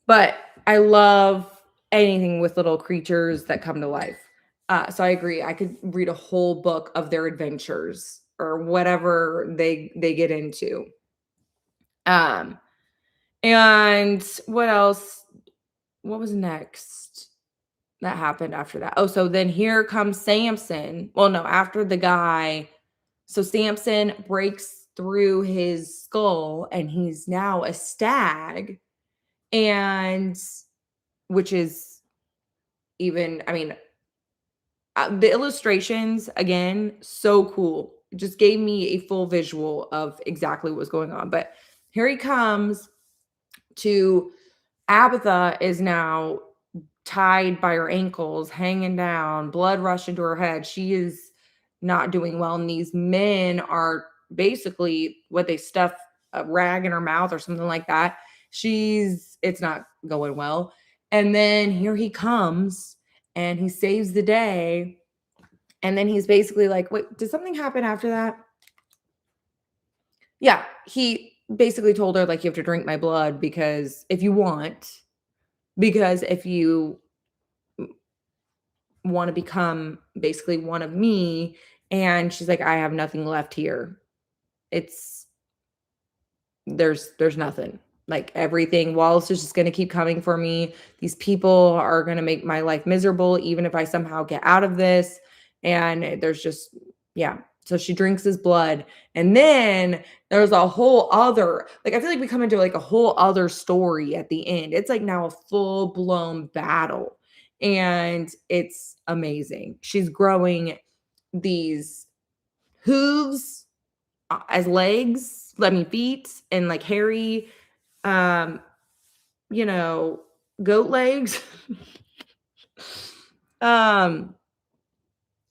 but I love anything with little creatures that come to life. So I agree. I could read a whole book of their adventures or whatever they get into. Um, and what else? What was next that happened after that? Oh, so then here comes Samson. Well, no, after the guy. So Samson breaks through his skull and he's now a stag, and which is even, I mean, the illustrations again, so cool. It just gave me a full visual of exactly what was going on. But here he comes to Abatha is now tied by her ankles, hanging down, blood rushing to her head. She is not doing well. And these men are basically what they stuff a rag in her mouth or something like that. It's not going well. And then here he comes and he saves the day. And then he's basically like, wait, did something happen after that? Yeah, he basically told her, like, you have to drink my blood because if you want, because if you want to become basically one of me. And she's like, I have nothing left here. It's there's nothing. Like everything, Wallace is just going to keep coming for me. These people are going to make my life miserable, even if I somehow get out of this. And there's just, yeah. So she drinks his blood. And then there's a whole other, like, I feel like we come into like a whole other story at the end. It's like now a full blown battle. And it's amazing. She's growing these hooves as legs, let me feet, and like hairy, um, you know, goat legs. um,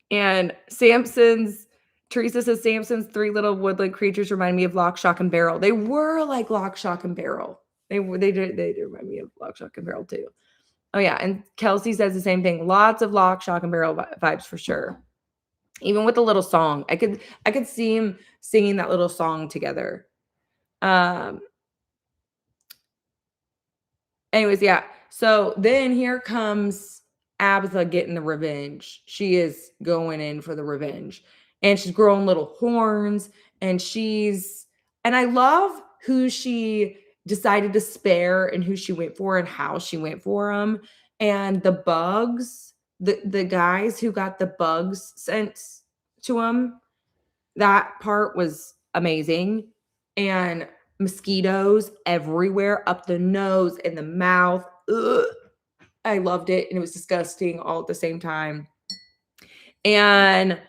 and Teresa says Samson's three little woodland creatures remind me of Lock, Shock, and Barrel. They were like Lock, Shock, and Barrel. They did remind me of Lock, Shock, and Barrel too. Oh yeah, and Kelsey says the same thing. Lots of Lock, Shock, and Barrel vibes for sure. Even with the little song, I could see him singing that little song together. Um, Anyways, yeah. So then here comes Abitha getting the revenge. She is going in for the revenge. And she's growing little horns. And I love who she decided to spare and who she went for and how she went for them. And the bugs, the guys who got the bugs sent to them, that part was amazing. And mosquitoes everywhere, up the nose and the mouth. Ugh. I loved it. And it was disgusting all at the same time. And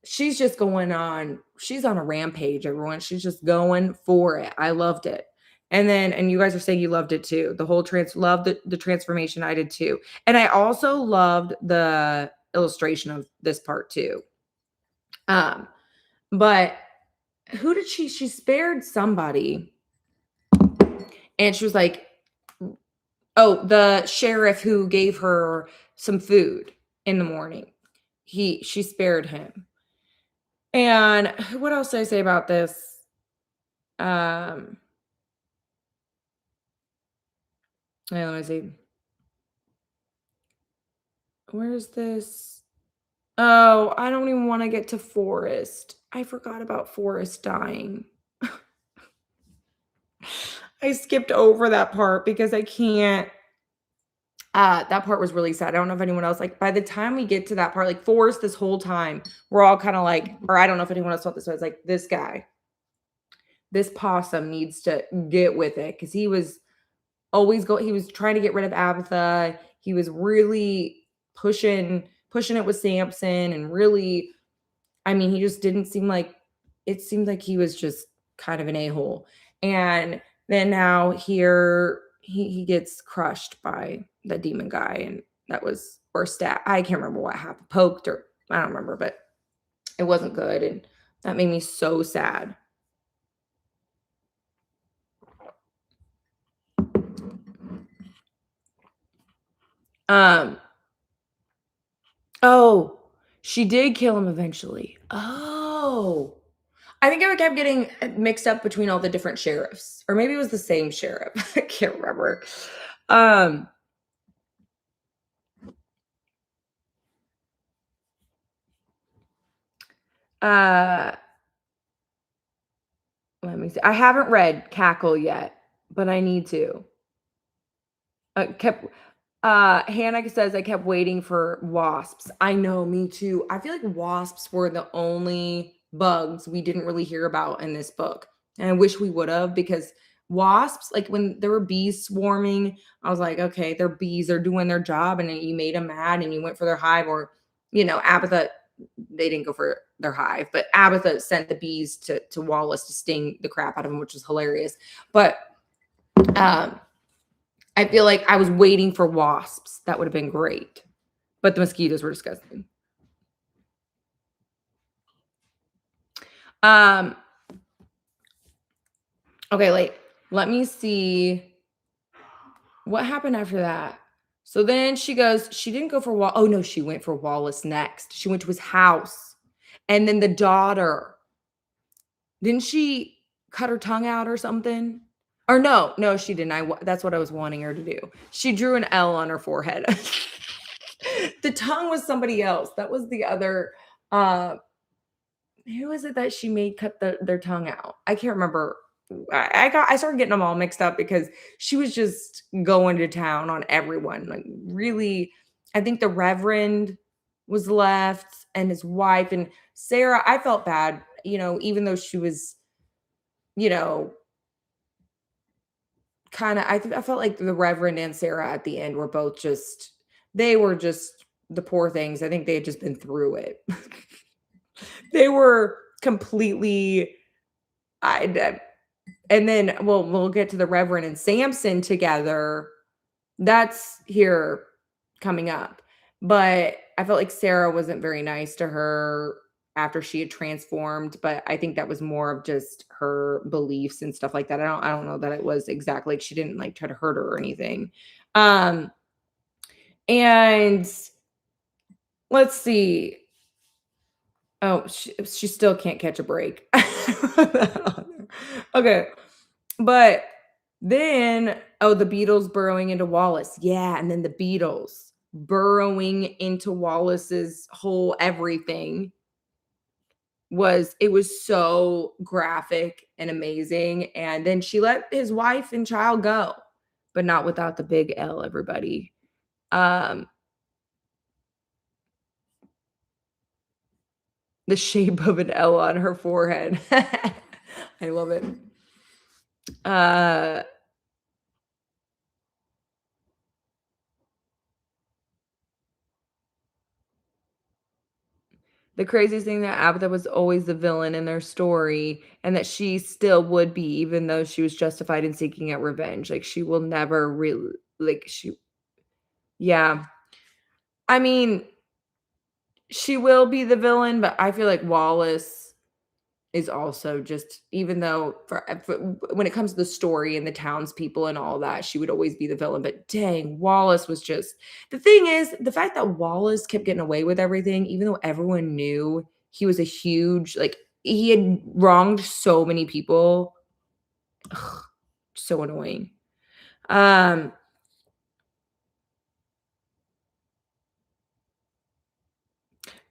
she's just going on. She's on a rampage, everyone. She's just going for it. I loved it. And you guys are saying you loved it too. The whole loved the transformation. I did too. And I also loved the illustration of this part too. But who did she spared somebody, and she was like, oh, the sheriff who gave her some food in the morning, she spared him. And what else did I say about this? Let me see, where's this? Oh, I don't even want to get to Forrest. I forgot about Forrest dying. I skipped over that part because That part was really sad. I don't know if anyone else, like, by the time we get to that part, like, Forrest, this whole time, we're all kind of like, or I don't know if anyone else felt this way. It's like, this guy, this possum needs to get with it because he was he was trying to get rid of Abatha. He was really pushing it with Samson and really, I mean, he just didn't seem like, it seemed like he was just kind of an a-hole. And then now here he gets crushed by the demon guy, and that was, or stat. I can't remember what happened, poked, or I don't remember, but it wasn't good, and that made me so sad. Um oh, she did kill him eventually. Oh. I think I kept getting mixed up between all the different sheriffs, or maybe it was the same sheriff. I can't remember. Um, uh, Let me see. I haven't read Cackle yet, but I need to. Kept Hannah says I kept waiting for wasps. I know, me too. I feel like wasps were the only bugs we didn't really hear about in this book. And I wish we would have, because wasps, like when there were bees swarming, I was like, okay, they're bees, they're doing their job, and then you made them mad and you went for their hive, or Abatha, they didn't go for their hive, but Abatha sent the bees to Wallace to sting the crap out of him, which was hilarious. But um I feel like I was waiting for wasps. That would have been great. But the mosquitoes were disgusting. Um, okay, like, let me see what happened after that. So then she goes, she didn't go for oh no, she went for Wallace next. She went to his house. And then the daughter, didn't she cut her tongue out or something? Or no, she didn't. That's what I was wanting her to do. She drew an L on her forehead. The tongue was somebody else. That was the other. Who is it that she made cut their tongue out? I can't remember. I started getting them all mixed up because she was just going to town on everyone. Like, really, I think the Reverend was left, and his wife, and Sarah. I felt bad, even though she was, you know, kind of. I felt like the Reverend and Sarah at the end were both just. They were just the poor things. I think they had just been through it. They were completely. And then we'll get to the Reverend and Samson together. That's here coming up. But I felt like Sarah wasn't very nice to her after she had transformed, but I think that was more of just her beliefs and stuff like that. I don't know that it was exactly, like, she didn't like try to hurt her or anything. And let's see. Oh, she still can't catch a break. Okay. But then, the Beatles burrowing into Wallace. Yeah, and then the Beatles burrowing into Wallace's whole everything was so graphic and amazing. And then she let his wife and child go, but not without the big L, everybody. The shape of an L on her forehead. I love it. The craziest thing, that Abatha was always the villain in their story, and that she still would be, even though she was justified in seeking out revenge. Like, she will never really, like, yeah. I mean, she will be the villain, but I feel like Wallace is also just, even though when it comes to the story and the townspeople and all that, she would always be the villain. But dang, Wallace was just, the thing is, the fact that Wallace kept getting away with everything, even though everyone knew he was a huge, like, he had wronged so many people. Ugh, so annoying. Oh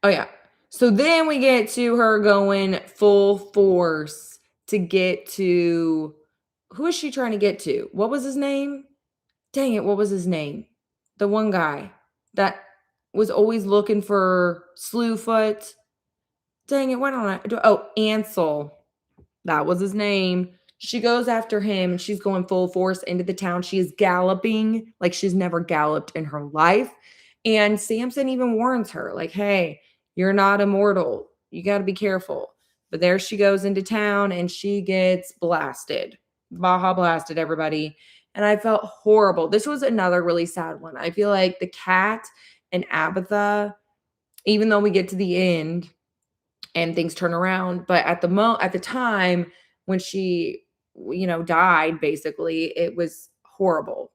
yeah. So then we get to her going full force to get to, who is she trying to get to? What was his name? Dang it, what was his name? The one guy that was always looking for Slewfoot. Dang it, why don't I oh, Ansel. That was his name. She goes after him and she's going full force into the town. She is galloping like she's never galloped in her life. And Samson even warns her, like, hey, you're not immortal. You got to be careful. But there she goes into town and she gets blasted. Baja blasted, everybody. And I felt horrible. This was another really sad one. I feel like the cat and Abatha, even though we get to the end, and things turn around. But at the time when she, died, basically, it was horrible.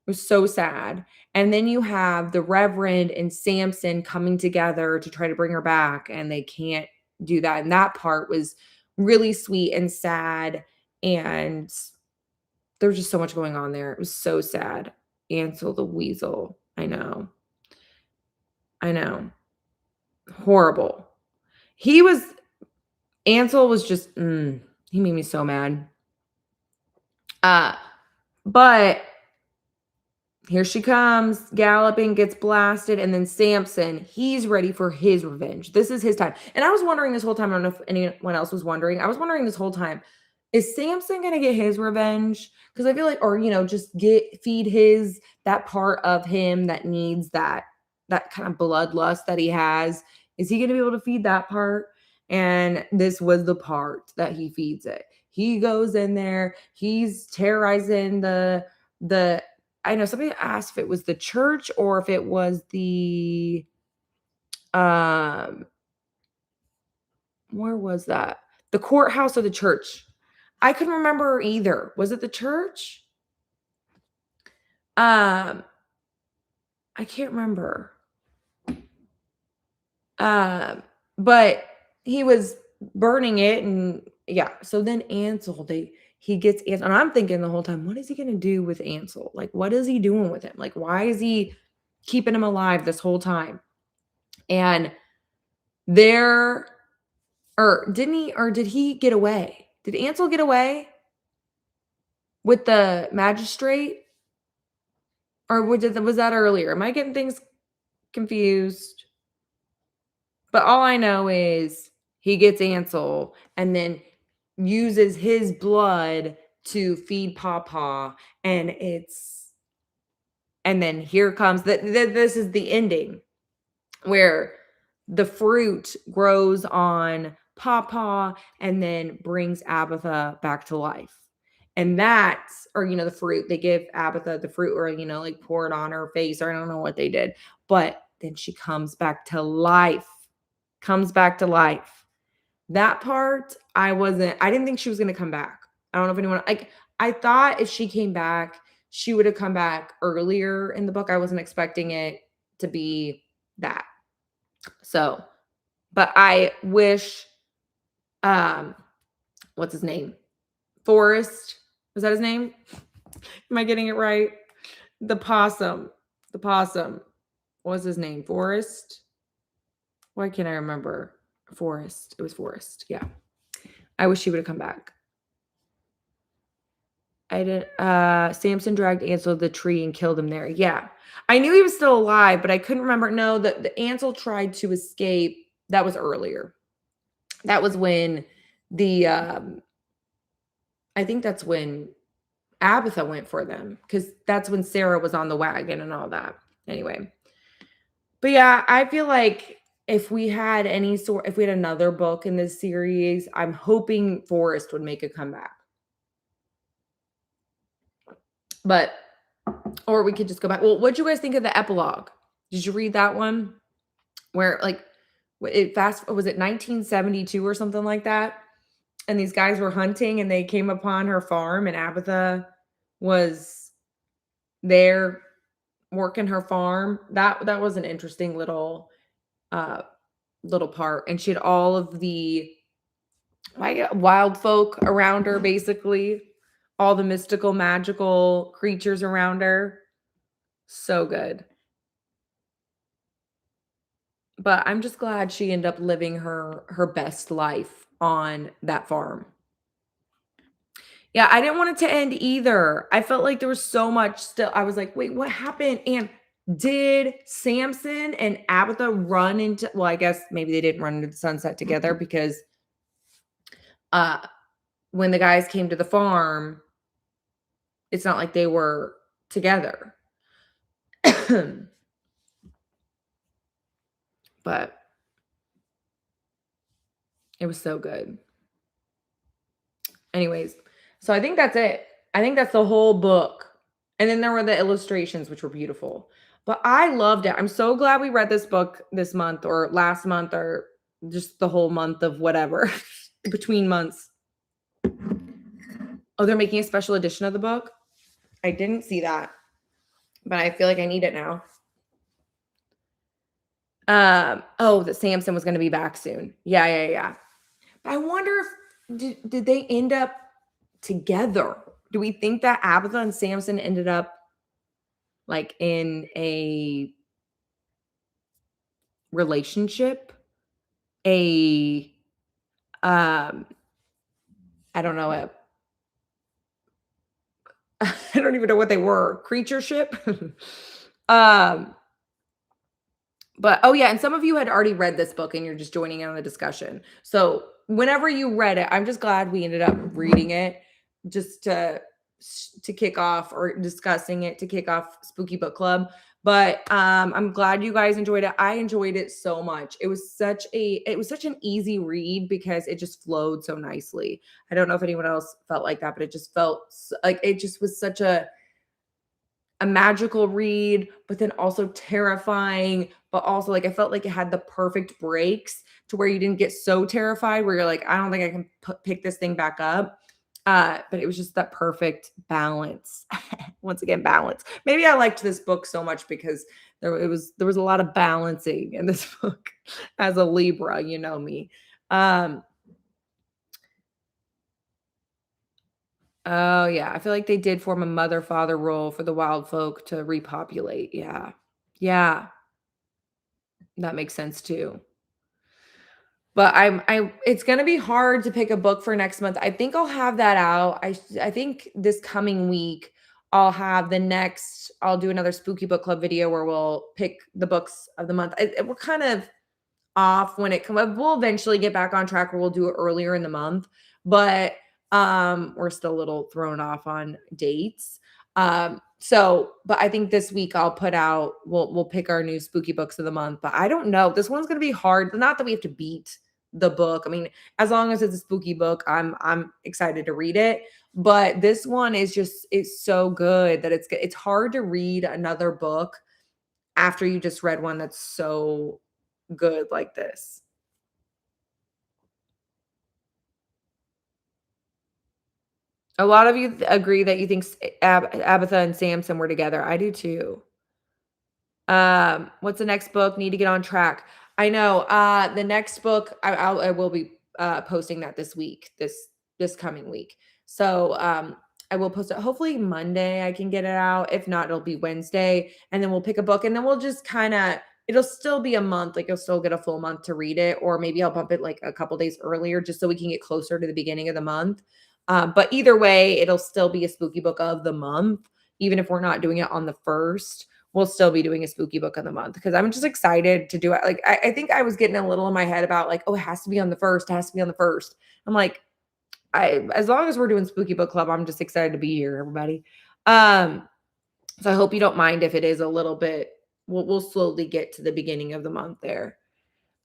It was so sad. And then you have the Reverend and Samson coming together to try to bring her back, and they can't do that. And that part was really sweet and sad. And there was just so much going on there. It was so sad. Ansel the Weasel. I know. I know. Horrible. Ansel was just, he made me so mad. But here she comes, galloping, gets blasted, and then Samson, he's ready for his revenge. This is his time. And I was wondering this whole time, I don't know if anyone else was wondering. I was wondering this whole time, is Samson going to get his revenge? Because I feel like, or, just feed that part of him that needs that kind of bloodlust that he has. Is he going to be able to feed that part? And this was the part that he feeds it. He goes in there, he's terrorizing the I know somebody asked if it was the church or if it was the where was that? The courthouse or the church? I couldn't remember either. Was it the church? I can't remember. But he was burning it, and yeah. So then Ansel, he gets Ansel, and I'm thinking the whole time, what is he going to do with Ansel? Like, what is he doing with him? Like, why is he keeping him alive this whole time? And did he get away? Did Ansel get away with the magistrate? Or was that earlier? Am I getting things confused? But all I know is he gets Ansel and then uses his blood to feed Pawpaw, and then here comes this is the ending where the fruit grows on Pawpaw and then brings Abatha back to life. And the fruit, they give Abatha the fruit, or, like pour it on her face, or I don't know what they did. But then she comes back to life. That part, I didn't think she was going to come back. I don't know if anyone, I thought if she came back, she would have come back earlier in the book. I wasn't expecting it to be that. So, but I wish, what's his name? Forrest. Was that his name? Am I getting it right? The possum. What's his name? Forrest? Why can't I remember? Forrest. It was Forrest. Yeah. I wish she would have come back. Samson dragged Ansel to the tree and killed him there. Yeah. I knew he was still alive, but I couldn't remember. No, the Ansel tried to escape. That was earlier. That was when I think that's when Abatha went for them, because that's when Sarah was on the wagon and all that. Anyway. But yeah, I feel like if we had another book in this series, I'm hoping Forrest would make a comeback. Or we could just go back. Well, what'd you guys think of the epilogue? Did you read that one? Where was it 1972 or something like that? And these guys were hunting and they came upon her farm, and Abatha was there working her farm. That was an interesting little part. And she had all of the wild folk around her, basically. All the mystical, magical creatures around her. So good. But I'm just glad she ended up living her best life on that farm. Yeah, I didn't want it to end either. I felt like there was so much still. I was like, wait, what happened? And Did Samson and Abatha run into, well, I guess maybe they didn't run into the sunset together because uh when the guys came to the farm, it's not like they were together. But it was so good. Anyways, so I think that's it. I think that's the whole book. And then there were the illustrations, which were beautiful. But I loved it. I'm so glad we read this book this month or last month or just the whole month of whatever between months. Oh, they're making a special edition of the book? I didn't see that, but I feel like I need it now. Oh, that Samson was going to be back soon. Yeah. I wonder if did they end up together? Do we think that Abatha and Samson ended up like in a relationship? A I don't know, I don't even know what they were. Creatureship? um But oh yeah, and some of you had already read this book and you're just joining in on the discussion. So whenever you read it, I'm just glad we ended up reading it just to kick off or discussing it to kick off Spooky Book Club. But I'm glad you guys enjoyed it. I enjoyed it so much. It was such an easy read because it just flowed so nicely. I don't know if anyone else felt like that, but it just felt like it just was such a magical read, but then also terrifying, but also like I felt like it had the perfect breaks to where you didn't get so terrified where you're like, I don't think I can pick this thing back up. But it was just that perfect balance. Once again, balance. Maybe I liked this book so much because there was a lot of balancing in this book as a Libra, you know me. Oh yeah, I feel like they did form a mother-father role for the wild folk to repopulate. Yeah. Yeah, that makes sense too. But I it's gonna be hard to pick a book for next month. I think I'll have that out. I think this coming week I'll do another spooky book club video where we'll pick the books of the month. We're kind of off when it comes. We'll eventually get back on track where we'll do it earlier in the month, but we're still a little thrown off on dates. But I think this week we'll pick our new spooky books of the month. But I don't know. This one's gonna be hard. Not that we have to beat the book. I mean, as long as it's a spooky book, I'm excited to read it. But this one it's so good that it's hard to read another book after you just read one that's so good like this. A lot of you agree that you think Abatha and Samson were together. I do too. What's the next book? Need to get on track. I know. The next book I will be posting that this week, this coming week. So I will post it. Hopefully Monday I can get it out. If not, it'll be Wednesday, and then we'll pick a book, and then we'll just kind of. It'll still be a month. Like you'll still get a full month to read it, or maybe I'll bump it like a couple days earlier, just so we can get closer to the beginning of the month. But either way, it'll still be a spooky book of the month, even if we're not doing it on the first we'll still be doing a spooky book of the month because I'm just excited to do it. Like, I think I was getting a little in my head about like, oh, it has to be on the first, it has to be on the first. I'm like, as long as we're doing spooky book club, I'm just excited to be here, everybody. So I hope you don't mind if it is a little bit, we'll slowly get to the beginning of the month there.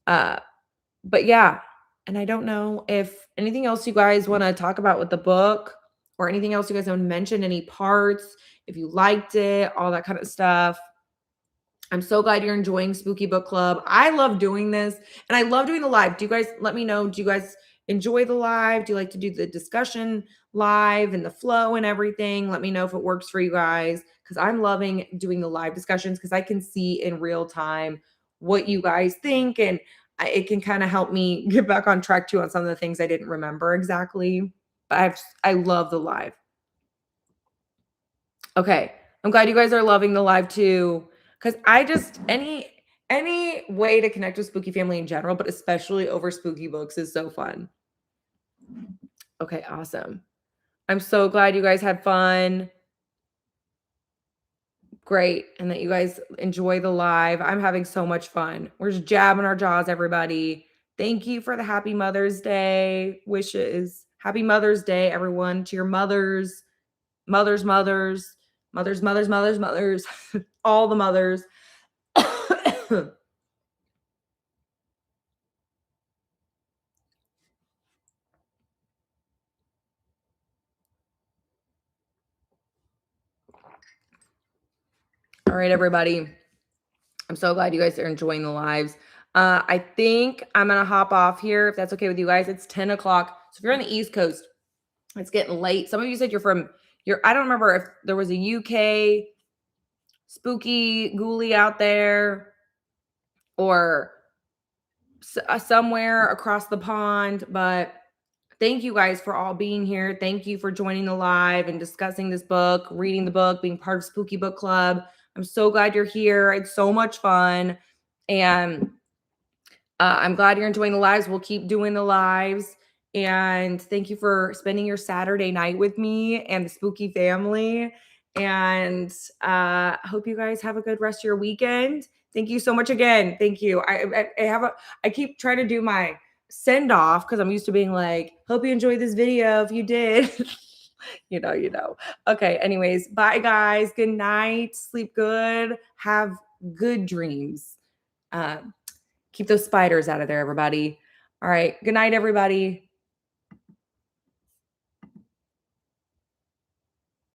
But yeah, and I don't know if anything else you guys want to talk about with the book or anything else you guys want to mention, any parts, if you liked it, all that kind of stuff. I'm so glad you're enjoying Spooky Book Club. I love doing this and I love doing the live. Do you guys let me know? Do you guys enjoy the live? Do you like to do the discussion live and the flow and everything? Let me know if it works for you guys because I'm loving doing the live discussions because I can see in real time what you guys think and it can kind of help me get back on track too on some of the things I didn't remember exactly. But I love the live. Okay. I'm glad you guys are loving the live too. Cause I just any way to connect with spooky family in general, but especially over spooky books is so fun. Okay, awesome. I'm so glad you guys had fun. great and that you guys enjoy the live. I'm having so much fun. We're just jabbing our jaws, everybody. Thank you for the happy Mother's Day wishes. Happy Mother's Day, everyone, to your mothers, mothers, mothers, mothers, mothers, mothers, mothers, all the mothers. All right, everybody. I'm so glad you guys are enjoying the lives. I think I'm going to hop off here if that's okay with you guys. It's 10 o'clock. So if you're on the East Coast, it's getting late. Some of you said I don't remember if there was a UK spooky ghoulie out there or somewhere across the pond, but thank you guys for all being here. Thank you for joining the live and discussing this book, reading the book, being part of Spooky Book Club. I'm so glad you're here. It's so much fun. And I'm glad you're enjoying the lives. We'll keep doing the lives. And thank you for spending your Saturday night with me and the Spooky family. And hope you guys have a good rest of your weekend. Thank you so much again. Thank you. I keep trying to do my send off because I'm used to being like, hope you enjoyed this video. If you did, you know. Okay. Anyways, bye guys. Good night. Sleep good. Have good dreams. Keep those spiders out of there, everybody. All right. Good night, everybody.